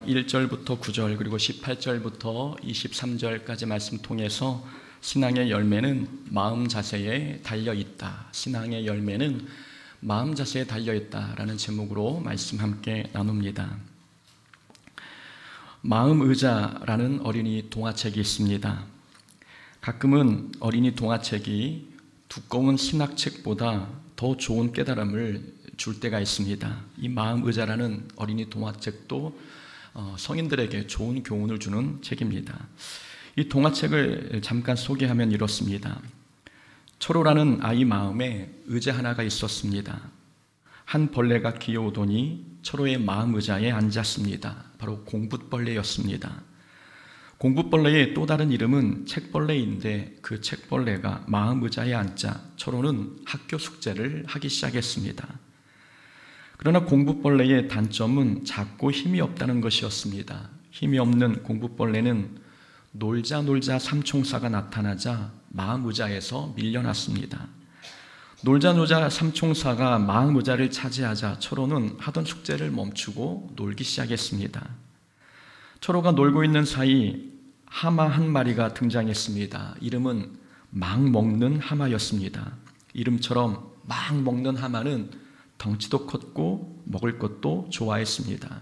1절부터 9절 그리고 18절부터 23절까지 말씀 통해서 신앙의 열매는 마음 자세에 달려있다. 신앙의 열매는 마음 자세에 달려있다라는 제목으로 말씀 함께 나눕니다. 마음의자라는 어린이 동화책이 있습니다. 가끔은 어린이 동화책이 두꺼운 신학책보다 더 좋은 깨달음을 줄 때가 있습니다. 이 마음의자라는 어린이 동화책도 성인들에게 좋은 교훈을 주는 책입니다. 이 동화책을 잠깐 소개하면 이렇습니다. 초로라는 아이 마음에 의자 하나가 있었습니다. 한 벌레가 기어오더니 초로의 마음의자에 앉았습니다. 바로 공붓벌레였습니다. 공붓벌레의 또 다른 이름은 책벌레인데 그 책벌레가 마음의자에 앉자 초로는 학교 숙제를 하기 시작했습니다. 그러나 공붓벌레의 단점은 작고 힘이 없다는 것이었습니다. 힘이 없는 공붓벌레는 놀자 삼총사가 나타나자 마음의자에서 밀려났습니다. 놀자 삼총사가 마음의자를 차지하자 초로는 하던 숙제를 멈추고 놀기 시작했습니다. 초로가 놀고 있는 사이 하마 한 마리가 등장했습니다. 이름은 막 먹는 하마였습니다. 이름처럼 막 먹는 하마는 덩치도 컸고 먹을 것도 좋아했습니다.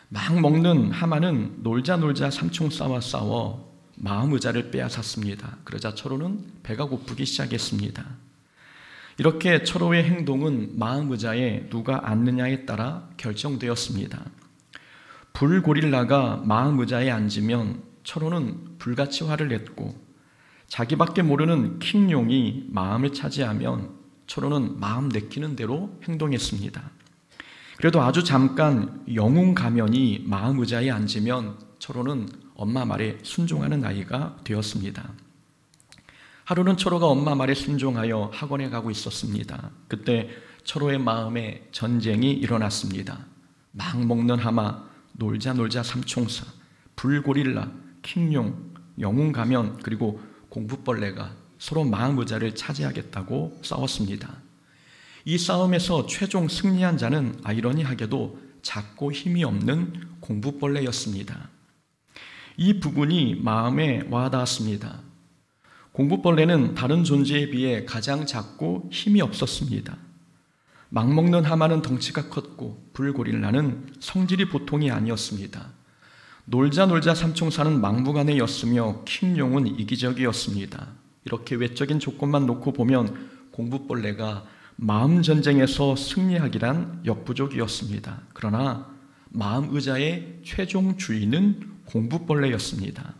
막 먹는 하마는 놀자 삼총사와 싸워 마음의자를 빼앗았습니다. 그러자 초로는 배가 고프기 시작했습니다. 이렇게 초로의 행동은 마음의자에 누가 앉느냐에 따라 결정되었습니다. 불고릴라가 마음의자에 앉으면 초로는 불같이 화를 냈고 자기밖에 모르는 킹룡이 마음을 차지하면 초로는 마음 내키는 대로 행동했습니다. 그래도 아주 잠깐 영웅 가면이 마음의자에 앉으면 초로는 엄마 말에 순종하는 아이가 되었습니다. 하루는 초로가 엄마 말에 순종하여 학원에 가고 있었습니다. 그때 초로의 마음에 전쟁이 일어났습니다. 막 먹는 하마, 놀자 삼총사, 불고릴라, 킹룡, 영웅 가면 그리고 공붓벌레가 서로 마음의자를 차지하겠다고 싸웠습니다. 이 싸움에서 최종 승리한 자는 아이러니하게도 작고 힘이 없는 공붓벌레였습니다. 이 부분이 마음에 와닿았습니다. 공붓벌레는 다른 존재에 비해 가장 작고 힘이 없었습니다. 막 먹는 하마는 덩치가 컸고 불고릴라는 성질이 보통이 아니었습니다. 놀자 삼총사는 막무가내였으며 킹룡은 이기적이었습니다. 이렇게 외적인 조건만 놓고 보면 공붓벌레가 마음 전쟁에서 승리하기란 역부족이었습니다. 그러나 마음의자의 최종 주인은 공붓벌레였습니다.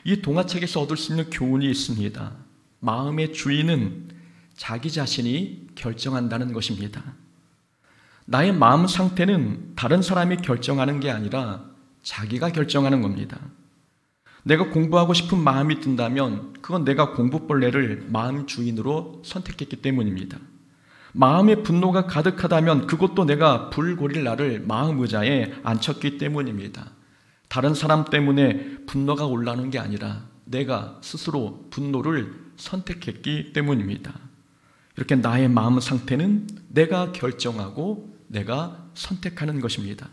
이 동화책에서 얻을 수 있는 교훈이 있습니다. 마음의 주인은 자기 자신이 결정한다는 것입니다. 나의 마음 상태는 다른 사람이 결정하는 게 아니라 자기가 결정하는 겁니다. 내가 공부하고 싶은 마음이 든다면 그건 내가 공붓벌레를 마음 주인으로 선택했기 때문입니다. 마음의 분노가 가득하다면 그것도 내가 불고릴라를 마음의자에 앉혔기 때문입니다. 다른 사람 때문에 분노가 올라오는 게 아니라 내가 스스로 분노를 선택했기 때문입니다. 이렇게 나의 마음 상태는 내가 결정하고 내가 선택하는 것입니다.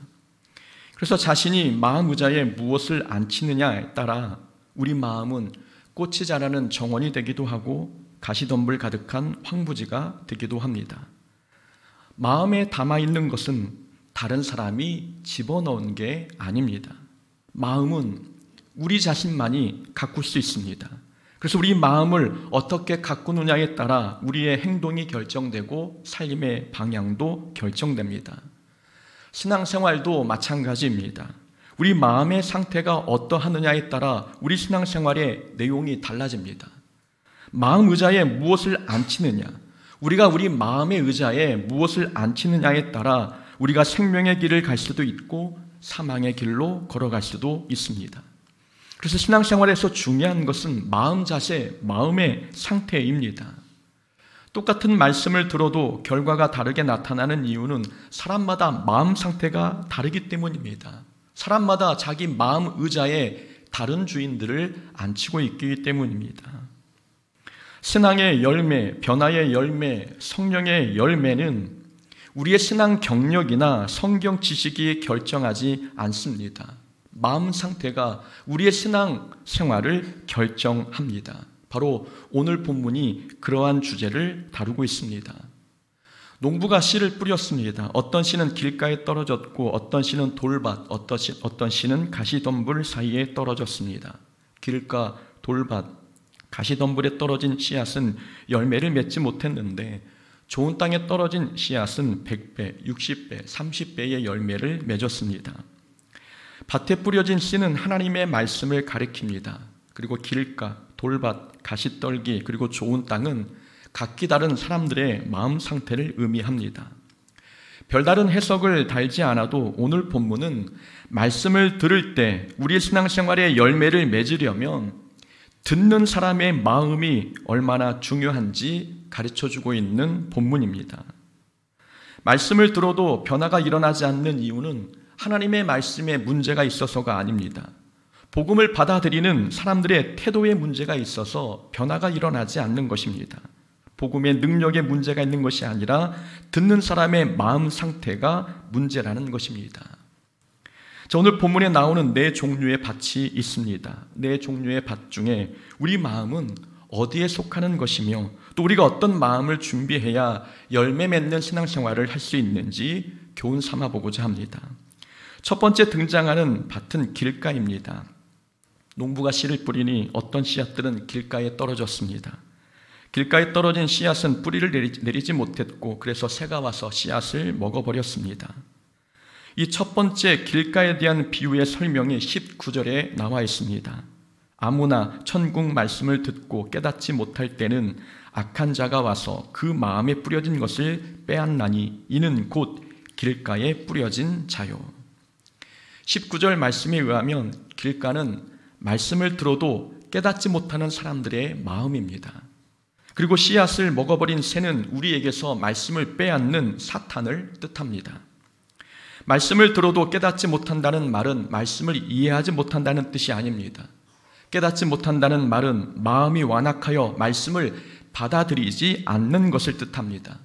그래서 자신이 마음의자에 무엇을 앉히느냐에 따라 우리 마음은 꽃이 자라는 정원이 되기도 하고 가시덤불 가득한 황부지가 되기도 합니다. 마음에 담아있는 것은 다른 사람이 집어넣은 게 아닙니다. 마음은 우리 자신만이 가꿀 수 있습니다. 그래서 우리 마음을 어떻게 가꾸느냐에 따라 우리의 행동이 결정되고 삶의 방향도 결정됩니다. 신앙생활도 마찬가지입니다. 우리 마음의 상태가 어떠하느냐에 따라 우리 신앙생활의 내용이 달라집니다. 마음 의자에 무엇을 앉히느냐, 우리가 우리 마음의 의자에 무엇을 앉히느냐에 따라 우리가 생명의 길을 갈 수도 있고 사망의 길로 걸어갈 수도 있습니다. 그래서 신앙생활에서 중요한 것은 마음 자세, 마음의 상태입니다. 똑같은 말씀을 들어도 결과가 다르게 나타나는 이유는 사람마다 마음 상태가 다르기 때문입니다. 사람마다 자기 마음 의자에 다른 주인들을 앉히고 있기 때문입니다. 신앙의 열매, 변화의 열매, 성령의 열매는 우리의 신앙 경력이나 성경 지식이 결정하지 않습니다. 마음 상태가 우리의 신앙 생활을 결정합니다. 바로 오늘 본문이 그러한 주제를 다루고 있습니다. 농부가 씨를 뿌렸습니다. 어떤 씨는 길가에 떨어졌고 어떤 씨는 돌밭, 어떤 씨는 가시덤불 사이에 떨어졌습니다. 길가, 돌밭, 가시덤불에 떨어진 씨앗은 열매를 맺지 못했는데 좋은 땅에 떨어진 씨앗은 100배, 60배, 30배의 열매를 맺었습니다. 밭에 뿌려진 씨는 하나님의 말씀을 가리킵니다. 그리고 길가, 돌밭, 가시떨기, 그리고 좋은 땅은 각기 다른 사람들의 마음 상태를 의미합니다. 별다른 해석을 달지 않아도 오늘 본문은 말씀을 들을 때 우리의 신앙생활의 열매를 맺으려면 듣는 사람의 마음이 얼마나 중요한지 가르쳐주고 있는 본문입니다. 말씀을 들어도 변화가 일어나지 않는 이유는 하나님의 말씀에 문제가 있어서가 아닙니다. 복음을 받아들이는 사람들의 태도에 문제가 있어서 변화가 일어나지 않는 것입니다. 복음의 능력에 문제가 있는 것이 아니라 듣는 사람의 마음 상태가 문제라는 것입니다. 자, 오늘 본문에 나오는 네 종류의 밭이 있습니다. 네 종류의 밭 중에 우리 마음은 어디에 속하는 것이며 또 우리가 어떤 마음을 준비해야 열매 맺는 신앙생활을 할 수 있는지 교훈 삼아 보고자 합니다. 첫 번째 등장하는 밭은 길가입니다. 농부가 씨를 뿌리니 어떤 씨앗들은 길가에 떨어졌습니다. 길가에 떨어진 씨앗은 뿌리를 내리지 못했고 그래서 새가 와서 씨앗을 먹어버렸습니다. 이 첫 번째 길가에 대한 비유의 설명이 19절에 나와 있습니다. 아무나 천국 말씀을 듣고 깨닫지 못할 때는 악한 자가 와서 그 마음에 뿌려진 것을 빼앗나니 이는 곧 길가에 뿌려진 자요. 19절 말씀에 의하면 길가는 말씀을 들어도 깨닫지 못하는 사람들의 마음입니다. 그리고 씨앗을 먹어버린 새는 우리에게서 말씀을 빼앗는 사탄을 뜻합니다. 말씀을 들어도 깨닫지 못한다는 말은 말씀을 이해하지 못한다는 뜻이 아닙니다. 깨닫지 못한다는 말은 마음이 완악하여 말씀을 받아들이지 않는 것을 뜻합니다.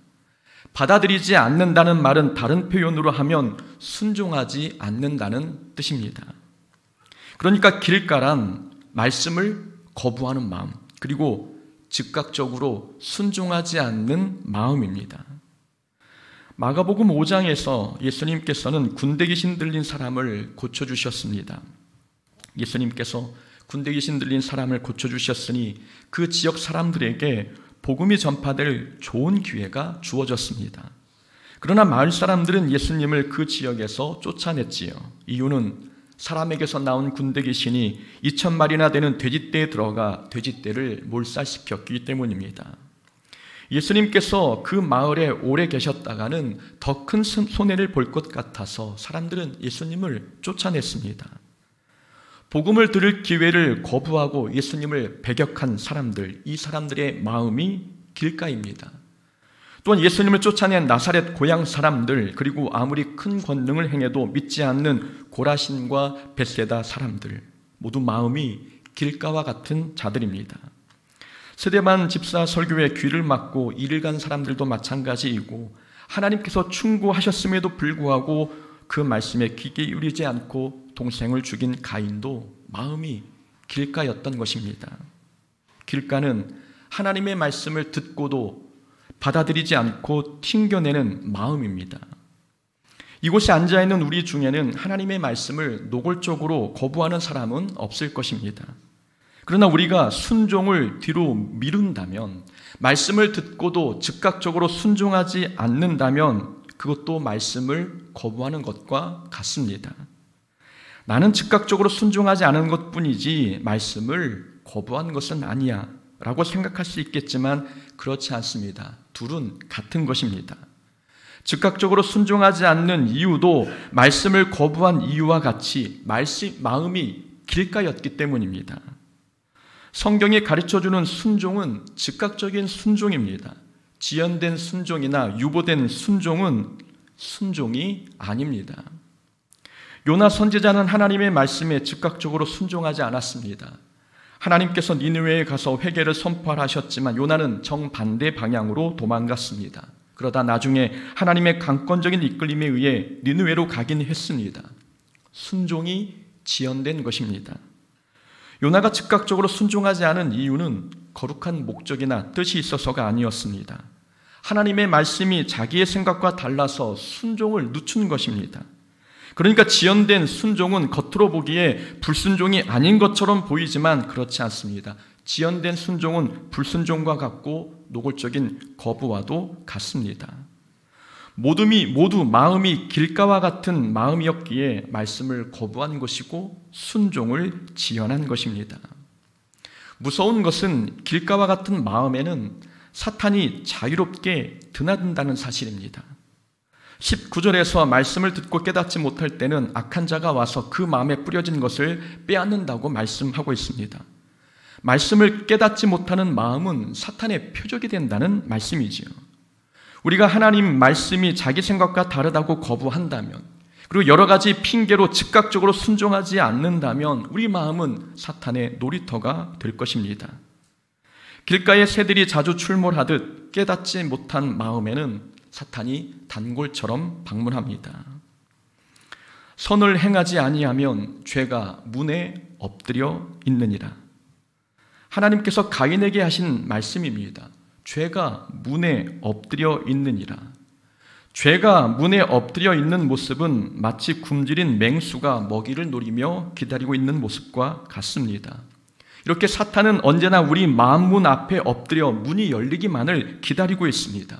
받아들이지 않는다는 말은 다른 표현으로 하면 순종하지 않는다는 뜻입니다. 그러니까 길가란 말씀을 거부하는 마음, 그리고 즉각적으로 순종하지 않는 마음입니다. 마가복음 5장에서 예수님께서는 군대 귀신 들린 사람을 고쳐주셨습니다. 예수님께서 군대 귀신 들린 사람을 고쳐주셨으니 그 지역 사람들에게 복음이 전파될 좋은 기회가 주어졌습니다. 그러나 마을 사람들은 예수님을 그 지역에서 쫓아냈지요. 이유는 사람에게서 나온 군대 귀신이 2,000마리나 되는 돼지떼에 들어가 돼지떼를 몰살시켰기 때문입니다. 예수님께서 그 마을에 오래 계셨다가는 더 큰 손해를 볼 것 같아서 사람들은 예수님을 쫓아냈습니다. 복음을 들을 기회를 거부하고 예수님을 배격한 사람들, 이 사람들의 마음이 길가입니다. 또한 예수님을 쫓아낸 나사렛 고향 사람들, 그리고 아무리 큰 권능을 행해도 믿지 않는 고라신과 벳세다 사람들, 모두 마음이 길가와 같은 자들입니다. 스데반 집사 설교에 귀를 막고 이를 간 사람들도 마찬가지이고 하나님께서 충고하셨음에도 불구하고 그 말씀에 귀 기울이지 않고 동생을 죽인 가인도 마음이 길가였던 것입니다. 길가는 하나님의 말씀을 듣고도 받아들이지 않고 튕겨내는 마음입니다. 이곳에 앉아있는 우리 중에는 하나님의 말씀을 노골적으로 거부하는 사람은 없을 것입니다. 그러나 우리가 순종을 뒤로 미룬다면, 말씀을 듣고도 즉각적으로 순종하지 않는다면 그것도 말씀을 거부하는 것과 같습니다. 나는 즉각적으로 순종하지 않은 것뿐이지 말씀을 거부한 것은 아니야 라고 생각할 수 있겠지만 그렇지 않습니다. 둘은 같은 것입니다. 즉각적으로 순종하지 않는 이유도 말씀을 거부한 이유와 같이 마음이 길가였기 때문입니다. 성경이 가르쳐주는 순종은 즉각적인 순종입니다. 지연된 순종이나 유보된 순종은 순종이 아닙니다. 요나 선지자는 하나님의 말씀에 즉각적으로 순종하지 않았습니다. 하나님께서 니느웨에 가서 회개를 선포하셨지만 요나는 정반대 방향으로 도망갔습니다. 그러다 나중에 하나님의 강권적인 이끌림에 의해 니느웨로 가긴 했습니다. 순종이 지연된 것입니다. 요나가 즉각적으로 순종하지 않은 이유는 거룩한 목적이나 뜻이 있어서가 아니었습니다. 하나님의 말씀이 자기의 생각과 달라서 순종을 늦춘 것입니다. 그러니까 지연된 순종은 겉으로 보기에 불순종이 아닌 것처럼 보이지만 그렇지 않습니다. 지연된 순종은 불순종과 같고 노골적인 거부와도 같습니다. 모두 마음이 길가와 같은 마음이었기에 말씀을 거부한 것이고 순종을 지연한 것입니다. 무서운 것은 길가와 같은 마음에는 사탄이 자유롭게 드나든다는 사실입니다. 19절에서 말씀을 듣고 깨닫지 못할 때는 악한 자가 와서 그 마음에 뿌려진 것을 빼앗는다고 말씀하고 있습니다. 말씀을 깨닫지 못하는 마음은 사탄의 표적이 된다는 말씀이지요. 우리가 하나님 말씀이 자기 생각과 다르다고 거부한다면, 그리고 여러 가지 핑계로 즉각적으로 순종하지 않는다면 우리 마음은 사탄의 놀이터가 될 것입니다. 길가에 새들이 자주 출몰하듯 깨닫지 못한 마음에는 사탄이 단골처럼 방문합니다. 선을 행하지 아니하면 죄가 문에 엎드려 있느니라. 하나님께서 가인에게 하신 말씀입니다. 죄가 문에 엎드려 있느니라. 죄가 문에 엎드려 있는 모습은 마치 굶주린 맹수가 먹이를 노리며 기다리고 있는 모습과 같습니다. 이렇게 사탄은 언제나 우리 마음 문 앞에 엎드려 문이 열리기만을 기다리고 있습니다.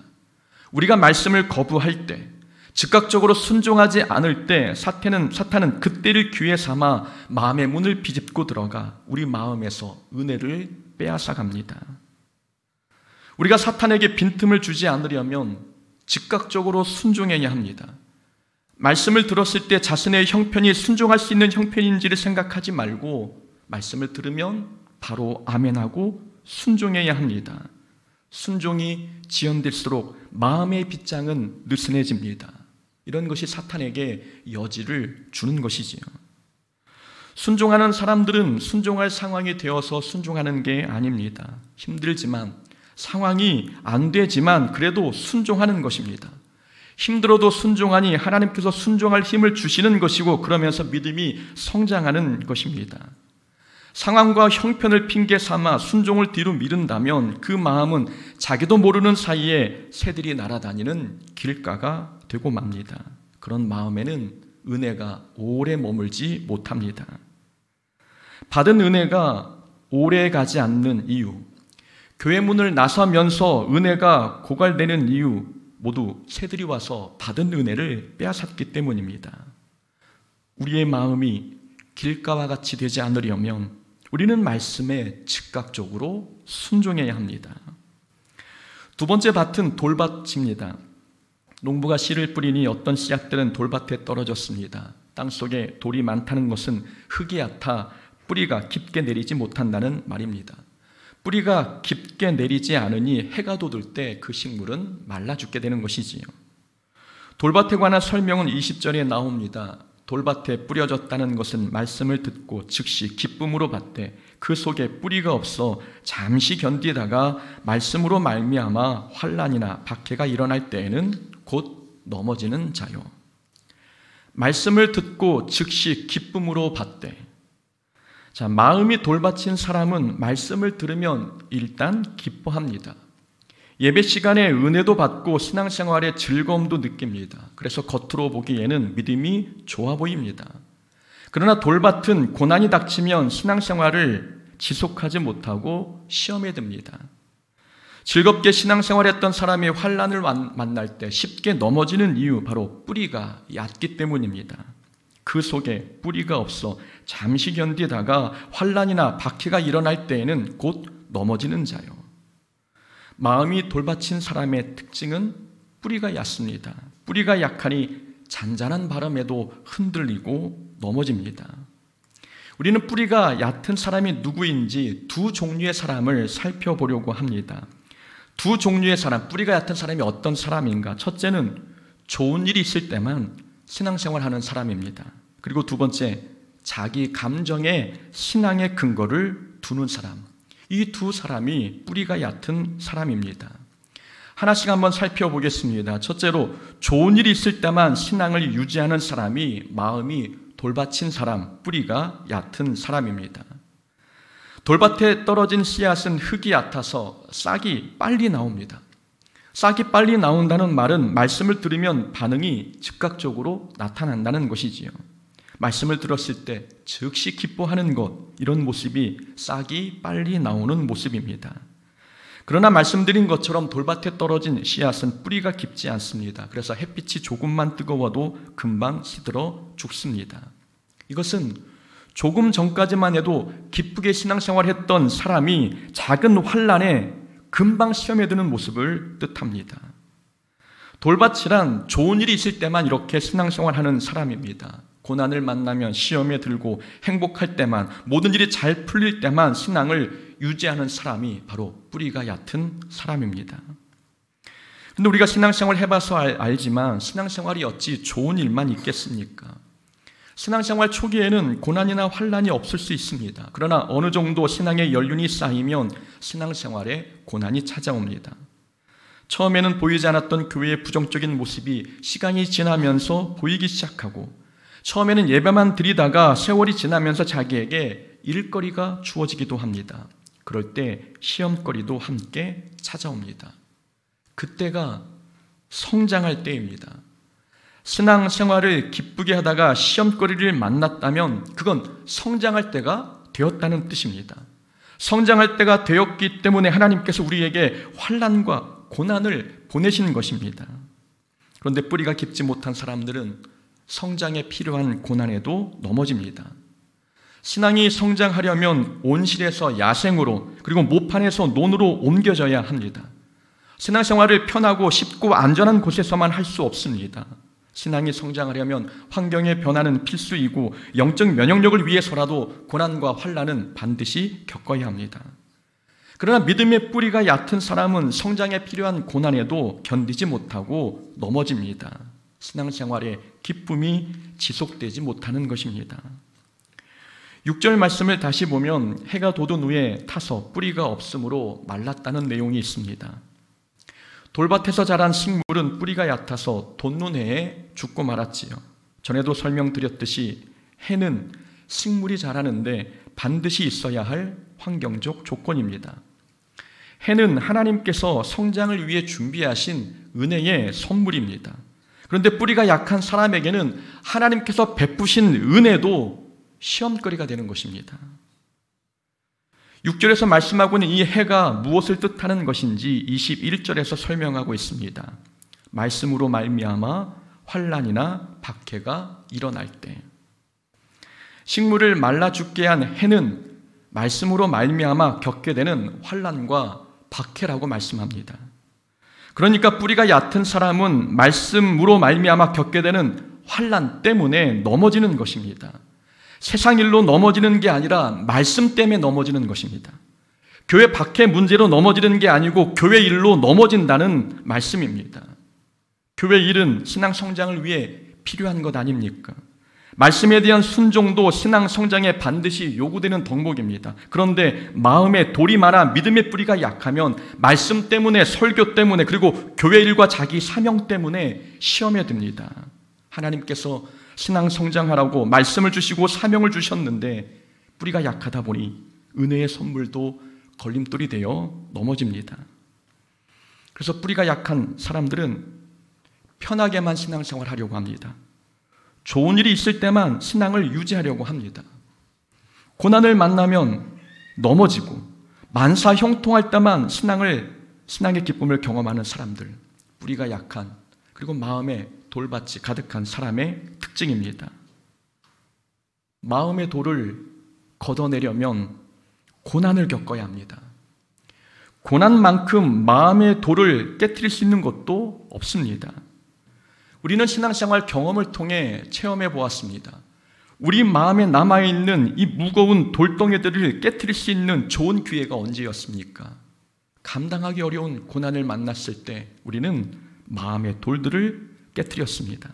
우리가 말씀을 거부할 때, 즉각적으로 순종하지 않을 때 사탄은 그때를 기회 삼아 마음의 문을 비집고 들어가 우리 마음에서 은혜를 빼앗아 갑니다. 우리가 사탄에게 빈틈을 주지 않으려면 즉각적으로 순종해야 합니다. 말씀을 들었을 때 자신의 형편이 순종할 수 있는 형편인지를 생각하지 말고 말씀을 들으면 바로 아멘하고 순종해야 합니다. 순종이 지연될수록 마음의 빗장은 느슨해집니다. 이런 것이 사탄에게 여지를 주는 것이지요. 순종하는 사람들은 순종할 상황이 되어서 순종하는 게 아닙니다. 힘들지만, 상황이 안 되지만 그래도 순종하는 것입니다. 힘들어도 순종하니 하나님께서 순종할 힘을 주시는 것이고 그러면서 믿음이 성장하는 것입니다. 상황과 형편을 핑계 삼아 순종을 뒤로 미룬다면 그 마음은 자기도 모르는 사이에 새들이 날아다니는 길가가 되고 맙니다. 그런 마음에는 은혜가 오래 머물지 못합니다. 받은 은혜가 오래 가지 않는 이유, 교회 문을 나서면서 은혜가 고갈되는 이유, 모두 새들이 와서 받은 은혜를 빼앗았기 때문입니다. 우리의 마음이 길가와 같이 되지 않으려면 우리는 말씀에 즉각적으로 순종해야 합니다. 두 번째 밭은 돌밭입니다. 농부가 씨를 뿌리니 어떤 씨앗들은 돌밭에 떨어졌습니다. 땅속에 돌이 많다는 것은 흙이 얕아 뿌리가 깊게 내리지 못한다는 말입니다. 뿌리가 깊게 내리지 않으니 해가 돋을 때 그 식물은 말라 죽게 되는 것이지요. 돌밭에 관한 설명은 20절에 나옵니다. 돌밭에 뿌려졌다는 것은 말씀을 듣고 즉시 기쁨으로 받되 그 속에 뿌리가 없어 잠시 견디다가 말씀으로 말미암아 환난이나 박해가 일어날 때에는 곧 넘어지는 자요. 말씀을 듣고 즉시 기쁨으로 받되, 자, 마음이 돌밭인 사람은 말씀을 들으면 일단 기뻐합니다. 예배 시간에 은혜도 받고 신앙생활에 즐거움도 느낍니다. 그래서 겉으로 보기에는 믿음이 좋아 보입니다. 그러나 돌밭은 고난이 닥치면 신앙생활을 지속하지 못하고 시험에 듭니다. 즐겁게 신앙생활했던 사람이 환난을 만날 때 쉽게 넘어지는 이유, 바로 뿌리가 얕기 때문입니다. 그 속에 뿌리가 없어 잠시 견디다가 환난이나 박해가 일어날 때에는 곧 넘어지는 자요. 마음이 돌밭인 사람의 특징은 뿌리가 얕습니다. 뿌리가 약하니 잔잔한 바람에도 흔들리고 넘어집니다. 우리는 뿌리가 얕은 사람이 누구인지 두 종류의 사람을 살펴보려고 합니다. 두 종류의 사람, 뿌리가 얕은 사람이 어떤 사람인가? 첫째는 좋은 일이 있을 때만 신앙생활하는 사람입니다. 그리고 두 번째, 자기 감정에 신앙의 근거를 두는 사람. 이 두 사람이 뿌리가 얕은 사람입니다. 하나씩 한번 살펴보겠습니다. 첫째로, 좋은 일이 있을 때만 신앙을 유지하는 사람이 마음이 돌밭인 사람, 뿌리가 얕은 사람입니다. 돌밭에 떨어진 씨앗은 흙이 얕아서 싹이 빨리 나옵니다. 싹이 빨리 나온다는 말은 말씀을 들으면 반응이 즉각적으로 나타난다는 것이지요. 말씀을 들었을 때 즉시 기뻐하는 것, 이런 모습이 싹이 빨리 나오는 모습입니다. 그러나 말씀드린 것처럼 돌밭에 떨어진 씨앗은 뿌리가 깊지 않습니다. 그래서 햇빛이 조금만 뜨거워도 금방 시들어 죽습니다. 이것은 조금 전까지만 해도 기쁘게 신앙생활했던 사람이 작은 환난에 금방 시험에 드는 모습을 뜻합니다. 돌밭이란 좋은 일이 있을 때만 이렇게 신앙생활하는 사람입니다. 고난을 만나면, 시험에 들고 행복할 때만, 모든 일이 잘 풀릴 때만 신앙을 유지하는 사람이 바로 뿌리가 얕은 사람입니다. 그런데 우리가 신앙생활 해봐서 알지만 신앙생활이 어찌 좋은 일만 있겠습니까? 신앙생활 초기에는 고난이나 환난이 없을 수 있습니다. 그러나 어느 정도 신앙의 연륜이 쌓이면 신앙생활에 고난이 찾아옵니다. 처음에는 보이지 않았던 교회의 부정적인 모습이 시간이 지나면서 보이기 시작하고, 처음에는 예배만 드리다가 세월이 지나면서 자기에게 일거리가 주어지기도 합니다. 그럴 때 시험거리도 함께 찾아옵니다. 그때가 성장할 때입니다. 신앙생활을 기쁘게 하다가 시험거리를 만났다면 그건 성장할 때가 되었다는 뜻입니다. 성장할 때가 되었기 때문에 하나님께서 우리에게 환난과 고난을 보내시는 것입니다. 그런데 뿌리가 깊지 못한 사람들은 성장에 필요한 고난에도 넘어집니다. 신앙이 성장하려면 온실에서 야생으로, 그리고 모판에서 논으로 옮겨져야 합니다. 신앙생활을 편하고 쉽고 안전한 곳에서만 할 수 없습니다. 신앙이 성장하려면 환경의 변화는 필수이고 영적 면역력을 위해서라도 고난과 환난은 반드시 겪어야 합니다. 그러나 믿음의 뿌리가 얕은 사람은 성장에 필요한 고난에도 견디지 못하고 넘어집니다. 신앙생활에 기쁨이 지속되지 못하는 것입니다. 6절 말씀을 다시 보면 해가 돋은 후에 타서 뿌리가 없으므로 말랐다는 내용이 있습니다. 돌밭에서 자란 식물은 뿌리가 얕아서 돋는 해에 죽고 말았지요. 전에도 설명드렸듯이 해는 식물이 자라는데 반드시 있어야 할 환경적 조건입니다. 해는 하나님께서 성장을 위해 준비하신 은혜의 선물입니다. 그런데 뿌리가 약한 사람에게는 하나님께서 베푸신 은혜도 시험거리가 되는 것입니다. 6절에서 말씀하고 있는 이 해가 무엇을 뜻하는 것인지 21절에서 설명하고 있습니다. 말씀으로 말미암아 환난이나 박해가 일어날 때, 식물을 말라 죽게 한 해는 말씀으로 말미암아 겪게 되는 환난과 박해라고 말씀합니다. 그러니까 뿌리가 얕은 사람은 말씀으로 말미암아 겪게 되는 환난 때문에 넘어지는 것입니다. 세상 일로 넘어지는 게 아니라 말씀 때문에 넘어지는 것입니다. 교회 박해 문제로 넘어지는 게 아니고 교회 일로 넘어진다는 말씀입니다. 교회 일은 신앙 성장을 위해 필요한 것 아닙니까? 말씀에 대한 순종도 신앙 성장에 반드시 요구되는 덕목입니다. 그런데 마음에 돌이 많아 믿음의 뿌리가 약하면 말씀 때문에, 설교 때문에, 그리고 교회 일과 자기 사명 때문에 시험에 듭니다. 하나님께서 신앙 성장하라고 말씀을 주시고 사명을 주셨는데 뿌리가 약하다 보니 은혜의 선물도 걸림돌이 되어 넘어집니다. 그래서 뿌리가 약한 사람들은 편하게만 신앙생활 하려고 합니다. 좋은 일이 있을 때만 신앙을 유지하려고 합니다. 고난을 만나면 넘어지고 만사 형통할 때만 신앙의 기쁨을 경험하는 사람들, 뿌리가 약한, 그리고 마음에 돌밭이 가득한 사람의 특징입니다. 마음의 돌을 걷어내려면 고난을 겪어야 합니다. 고난만큼 마음의 돌을 깨트릴 수 있는 것도 없습니다. 우리는 신앙생활 경험을 통해 체험해 보았습니다. 우리 마음에 남아있는 이 무거운 돌덩이들을 깨트릴 수 있는 좋은 기회가 언제였습니까? 감당하기 어려운 고난을 만났을 때 우리는 마음의 돌들을 깨트렸습니다.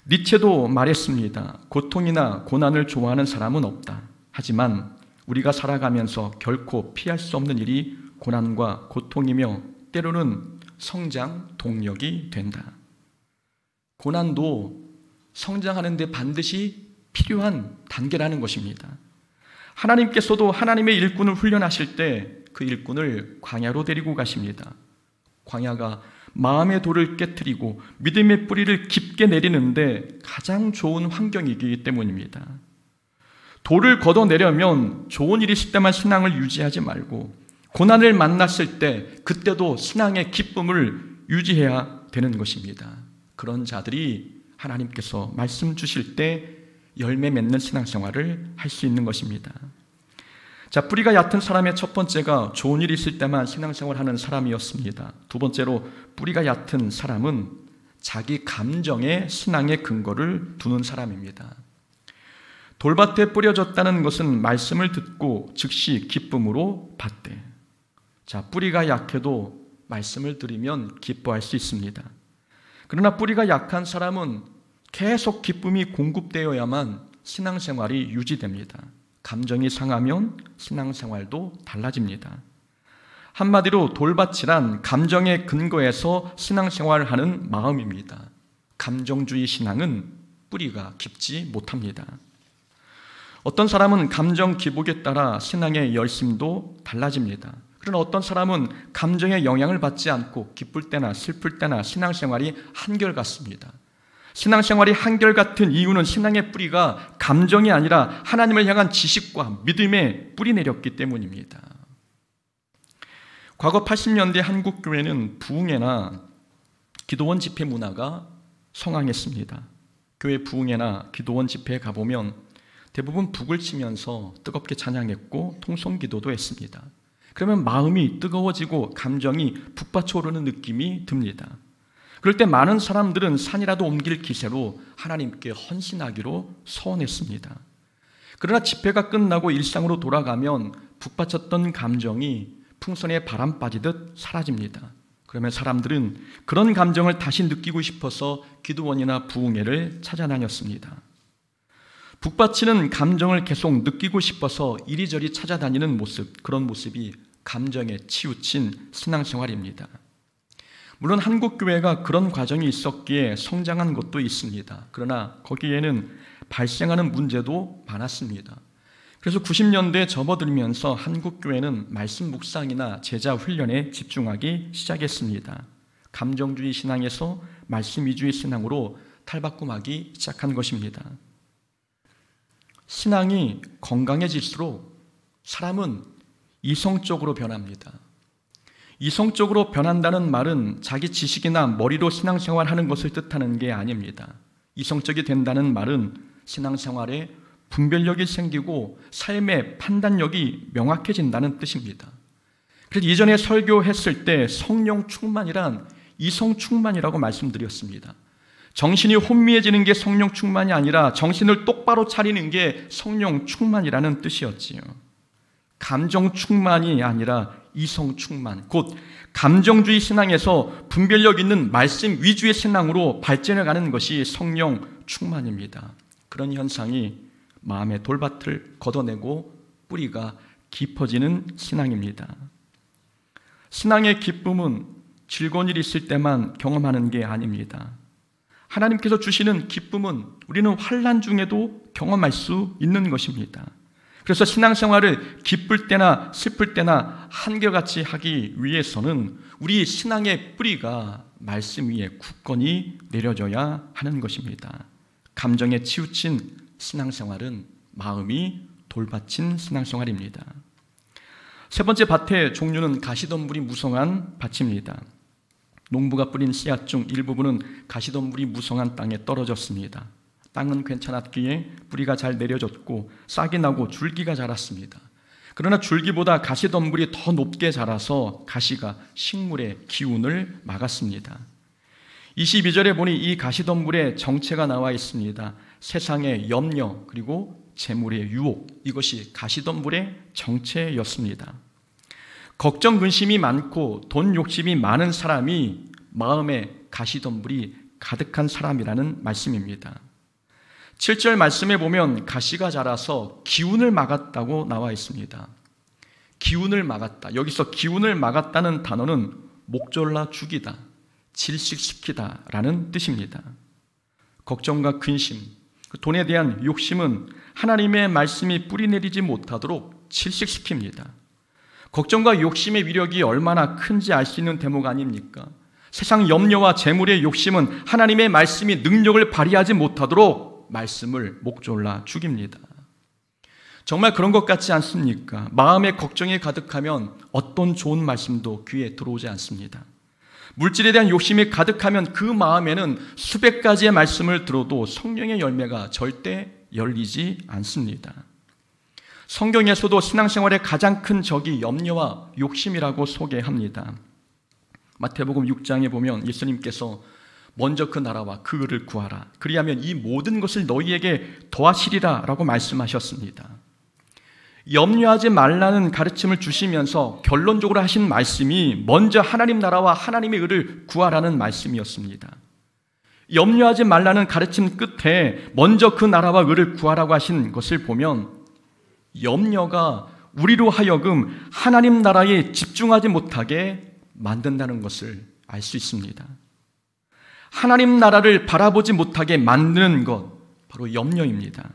니체도 말했습니다. 고통이나 고난을 좋아하는 사람은 없다. 하지만 우리가 살아가면서 결코 피할 수 없는 일이 고난과 고통이며 때로는 성장 동력이 된다. 고난도 성장하는 데 반드시 필요한 단계라는 것입니다. 하나님께서도 하나님의 일꾼을 훈련하실 때 그 일꾼을 광야로 데리고 가십니다. 광야가 마음의 돌을 깨트리고 믿음의 뿌리를 깊게 내리는데 가장 좋은 환경이기 때문입니다. 돌을 걷어내려면 좋은 일이 있을 때만 신앙을 유지하지 말고 고난을 만났을 때 그때도 신앙의 기쁨을 유지해야 되는 것입니다. 그런 자들이 하나님께서 말씀 주실 때 열매 맺는 신앙생활을 할 수 있는 것입니다. 자, 뿌리가 얕은 사람의 첫 번째가 좋은 일이 있을 때만 신앙생활하는 사람이었습니다. 두 번째로 뿌리가 얕은 사람은 자기 감정에 신앙의 근거를 두는 사람입니다. 돌밭에 뿌려졌다는 것은 말씀을 듣고 즉시 기쁨으로 받되. 자, 뿌리가 약해도 말씀을 들으면 기뻐할 수 있습니다. 그러나 뿌리가 약한 사람은 계속 기쁨이 공급되어야만 신앙생활이 유지됩니다. 감정이 상하면 신앙생활도 달라집니다. 한마디로 돌밭이란 감정의 근거에서 신앙생활을 하는 마음입니다. 감정주의 신앙은 뿌리가 깊지 못합니다. 어떤 사람은 감정 기복에 따라 신앙의 열심도 달라집니다. 그러나 어떤 사람은 감정의 영향을 받지 않고 기쁠 때나 슬플 때나 신앙생활이 한결같습니다. 신앙생활이 한결같은 이유는 신앙의 뿌리가 감정이 아니라 하나님을 향한 지식과 믿음에 뿌리 내렸기 때문입니다. 과거 80년대 한국교회는 부흥회나 기도원 집회 문화가 성황했습니다. 교회 부흥회나 기도원 집회에 가보면 대부분 북을 치면서 뜨겁게 찬양했고 통성기도도 했습니다. 그러면 마음이 뜨거워지고 감정이 북받쳐오르는 느낌이 듭니다. 그럴 때 많은 사람들은 산이라도 옮길 기세로 하나님께 헌신하기로 서원했습니다. 그러나 집회가 끝나고 일상으로 돌아가면 북받쳤던 감정이 풍선에 바람 빠지듯 사라집니다. 그러면 사람들은 그런 감정을 다시 느끼고 싶어서 기도원이나 부흥회를 찾아다녔습니다. 북받치는 감정을 계속 느끼고 싶어서 이리저리 찾아다니는 모습, 그런 모습이 감정에 치우친 신앙생활입니다. 물론 한국교회가 그런 과정이 있었기에 성장한 것도 있습니다. 그러나 거기에는 발생하는 문제도 많았습니다. 그래서 90년대에 접어들면서 한국교회는 말씀 묵상이나 제자 훈련에 집중하기 시작했습니다. 감정주의 신앙에서 말씀 위주의 신앙으로 탈바꿈하기 시작한 것입니다. 신앙이 건강해질수록 사람은 이성적으로 변합니다. 이성적으로 변한다는 말은 자기 지식이나 머리로 신앙생활하는 것을 뜻하는 게 아닙니다. 이성적이 된다는 말은 신앙생활에 분별력이 생기고 삶의 판단력이 명확해진다는 뜻입니다. 그래서 이전에 설교했을 때 성령 충만이란 이성 충만이라고 말씀드렸습니다. 정신이 혼미해지는 게 성령 충만이 아니라 정신을 똑바로 차리는 게 성령 충만이라는 뜻이었지요. 감정 충만이 아니라 이성 충만, 곧 감정주의 신앙에서 분별력 있는 말씀 위주의 신앙으로 발전해가는 것이 성령 충만입니다. 그런 현상이 마음의 돌밭을 걷어내고 뿌리가 깊어지는 신앙입니다. 신앙의 기쁨은 즐거운 일이 있을 때만 경험하는 게 아닙니다. 하나님께서 주시는 기쁨은 우리는 환난 중에도 경험할 수 있는 것입니다. 그래서 신앙생활을 기쁠 때나 슬플 때나 한결같이 하기 위해서는 우리 신앙의 뿌리가 말씀 위에 굳건히 내려져야 하는 것입니다. 감정에 치우친 신앙생활은 마음이 돌밭인 신앙생활입니다. 세 번째 밭의 종류는 가시덤불이 무성한 밭입니다. 농부가 뿌린 씨앗 중 일부분은 가시덤불이 무성한 땅에 떨어졌습니다. 땅은 괜찮았기에 뿌리가 잘 내려졌고 싹이 나고 줄기가 자랐습니다. 그러나 줄기보다 가시덤불이 더 높게 자라서 가시가 식물의 기운을 막았습니다. 22절에 보니 이 가시덤불의 정체가 나와 있습니다. 세상의 염려 그리고 재물의 유혹, 이것이 가시덤불의 정체였습니다. 걱정 근심이 많고 돈 욕심이 많은 사람이 마음에 가시덤불이 가득한 사람이라는 말씀입니다. 7절 말씀에 보면 가시가 자라서 기운을 막았다고 나와 있습니다. 기운을 막았다. 여기서 기운을 막았다는 단어는 목졸라 죽이다, 질식시키다 라는 뜻입니다. 걱정과 근심, 돈에 대한 욕심은 하나님의 말씀이 뿌리내리지 못하도록 질식시킵니다. 걱정과 욕심의 위력이 얼마나 큰지 알 수 있는 대목 아닙니까? 세상 염려와 재물의 욕심은 하나님의 말씀이 능력을 발휘하지 못하도록 말씀을 목졸라 죽입니다. 정말 그런 것 같지 않습니까? 마음에 걱정이 가득하면 어떤 좋은 말씀도 귀에 들어오지 않습니다. 물질에 대한 욕심이 가득하면 그 마음에는 수백 가지의 말씀을 들어도 성령의 열매가 절대 열리지 않습니다. 성경에서도 신앙생활의 가장 큰 적이 염려와 욕심이라고 소개합니다. 마태복음 6장에 보면 예수님께서 먼저 그 나라와 그 의를 구하라, 그리하면 이 모든 것을 너희에게 더하시리라 라고 말씀하셨습니다. 염려하지 말라는 가르침을 주시면서 결론적으로 하신 말씀이 먼저 하나님 나라와 하나님의 의를 구하라는 말씀이었습니다. 염려하지 말라는 가르침 끝에 먼저 그 나라와 의를 구하라고 하신 것을 보면 염려가 우리로 하여금 하나님 나라에 집중하지 못하게 만든다는 것을 알 수 있습니다. 하나님 나라를 바라보지 못하게 만드는 것, 바로 염려입니다.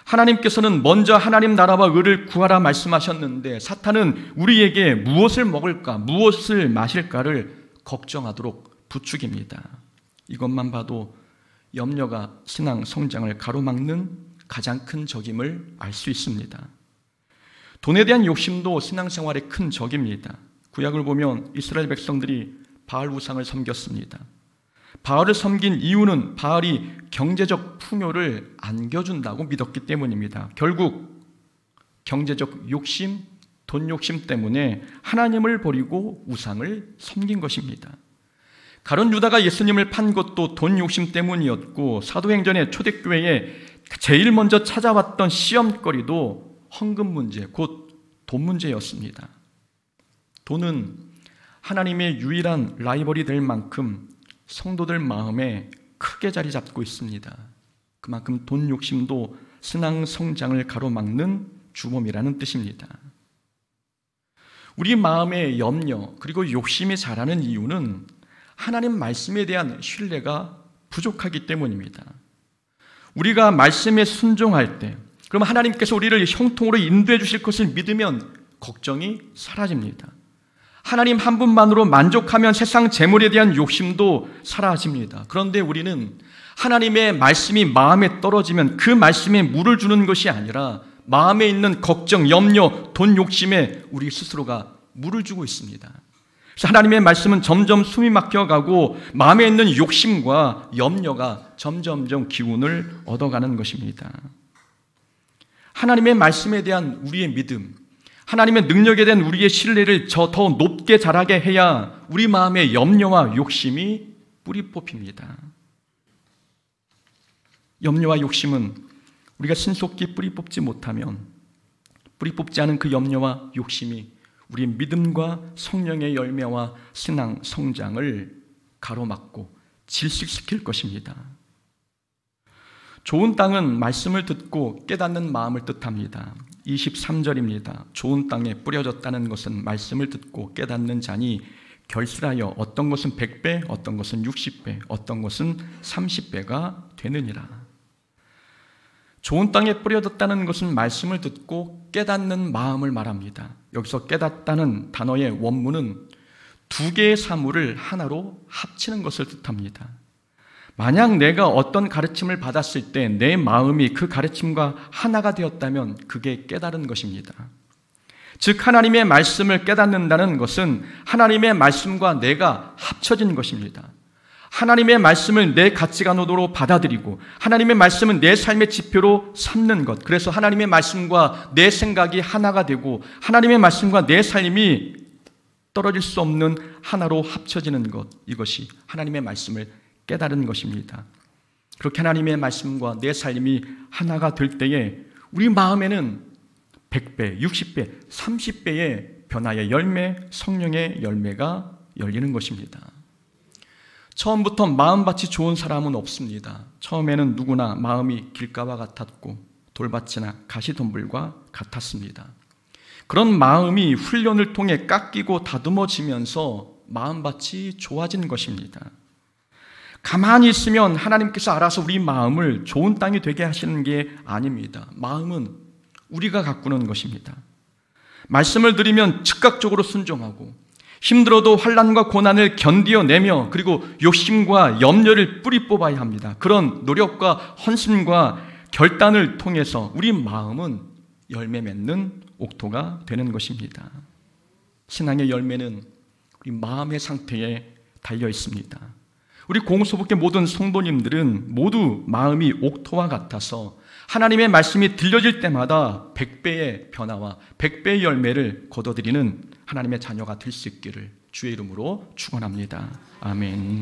하나님께서는 먼저 하나님 나라와 의를 구하라 말씀하셨는데 사탄은 우리에게 무엇을 먹을까, 무엇을 마실까를 걱정하도록 부추깁니다. 이것만 봐도 염려가 신앙 성장을 가로막는 가장 큰 적임을 알 수 있습니다. 돈에 대한 욕심도 신앙생활의 큰 적입니다. 구약을 보면 이스라엘 백성들이 바알 우상을 섬겼습니다. 바알을 섬긴 이유는 바알이 경제적 풍요를 안겨준다고 믿었기 때문입니다. 결국 경제적 욕심, 돈 욕심 때문에 하나님을 버리고 우상을 섬긴 것입니다. 가룟 유다가 예수님을 판 것도 돈 욕심 때문이었고 사도행전의 초대교회에 제일 먼저 찾아왔던 시험거리도 헌금 문제, 곧 돈 문제였습니다. 돈은 하나님의 유일한 라이벌이 될 만큼 성도들 마음에 크게 자리 잡고 있습니다. 그만큼 돈 욕심도 신앙 성장을 가로막는 주범이라는 뜻입니다. 우리 마음의 염려 그리고 욕심이 자라는 이유는 하나님 말씀에 대한 신뢰가 부족하기 때문입니다. 우리가 말씀에 순종할 때, 그럼 하나님께서 우리를 형통으로 인도해 주실 것을 믿으면 걱정이 사라집니다. 하나님 한 분만으로 만족하면 세상 재물에 대한 욕심도 사라집니다. 그런데 우리는 하나님의 말씀이 마음에 떨어지면 그 말씀에 물을 주는 것이 아니라 마음에 있는 걱정, 염려, 돈 욕심에 우리 스스로가 물을 주고 있습니다. 그래서 하나님의 말씀은 점점 숨이 막혀가고 마음에 있는 욕심과 염려가 점점점 기운을 얻어가는 것입니다. 하나님의 말씀에 대한 우리의 믿음, 하나님의 능력에 대한 우리의 신뢰를 더 높게 자라게 해야 우리 마음의 염려와 욕심이 뿌리 뽑힙니다. 염려와 욕심은 우리가 신속히 뿌리 뽑지 못하면, 뿌리 뽑지 않은 그 염려와 욕심이 우리의 믿음과 성령의 열매와 신앙 성장을 가로막고 질식시킬 것입니다. 좋은 땅은 말씀을 듣고 깨닫는 마음을 뜻합니다. 23절입니다. 좋은 땅에 뿌려졌다는 것은 말씀을 듣고 깨닫는 자니 결실하여 어떤 것은 100배, 어떤 것은 60배, 어떤 것은 30배가 되느니라. 좋은 땅에 뿌려졌다는 것은 말씀을 듣고 깨닫는 마음을 말합니다. 여기서 깨닫다는 단어의 원문은 두 개의 사물을 하나로 합치는 것을 뜻합니다. 만약 내가 어떤 가르침을 받았을 때 내 마음이 그 가르침과 하나가 되었다면 그게 깨달은 것입니다. 즉 하나님의 말씀을 깨닫는다는 것은 하나님의 말씀과 내가 합쳐진 것입니다. 하나님의 말씀을 내 가치관으로 받아들이고 하나님의 말씀은 내 삶의 지표로 삼는 것, 그래서 하나님의 말씀과 내 생각이 하나가 되고 하나님의 말씀과 내 삶이 떨어질 수 없는 하나로 합쳐지는 것, 이것이 하나님의 말씀을 깨달은 것입니다. 그렇게 하나님의 말씀과 내 삶이 하나가 될 때에 우리 마음에는 100배, 60배, 30배의 변화의 열매, 성령의 열매가 열리는 것입니다. 처음부터 마음밭이 좋은 사람은 없습니다. 처음에는 누구나 마음이 길가와 같았고 돌밭이나 가시덤불과 같았습니다. 그런 마음이 훈련을 통해 깎이고 다듬어지면서 마음밭이 좋아진 것입니다. 가만히 있으면 하나님께서 알아서 우리 마음을 좋은 땅이 되게 하시는 게 아닙니다. 마음은 우리가 가꾸는 것입니다. 말씀을 들으면 즉각적으로 순종하고, 힘들어도 환난과 고난을 견디어내며, 그리고 욕심과 염려를 뿌리 뽑아야 합니다. 그런 노력과 헌신과 결단을 통해서 우리 마음은 열매 맺는 옥토가 되는 것입니다. 신앙의 열매는 우리 마음의 상태에 달려 있습니다. 우리 공소복의 모든 성도님들은 모두 마음이 옥토와 같아서 하나님의 말씀이 들려질 때마다 100배의 변화와 100배의 열매를 거둬들이는 하나님의 자녀가 될 수 있기를 주의 이름으로 축원합니다. 아멘.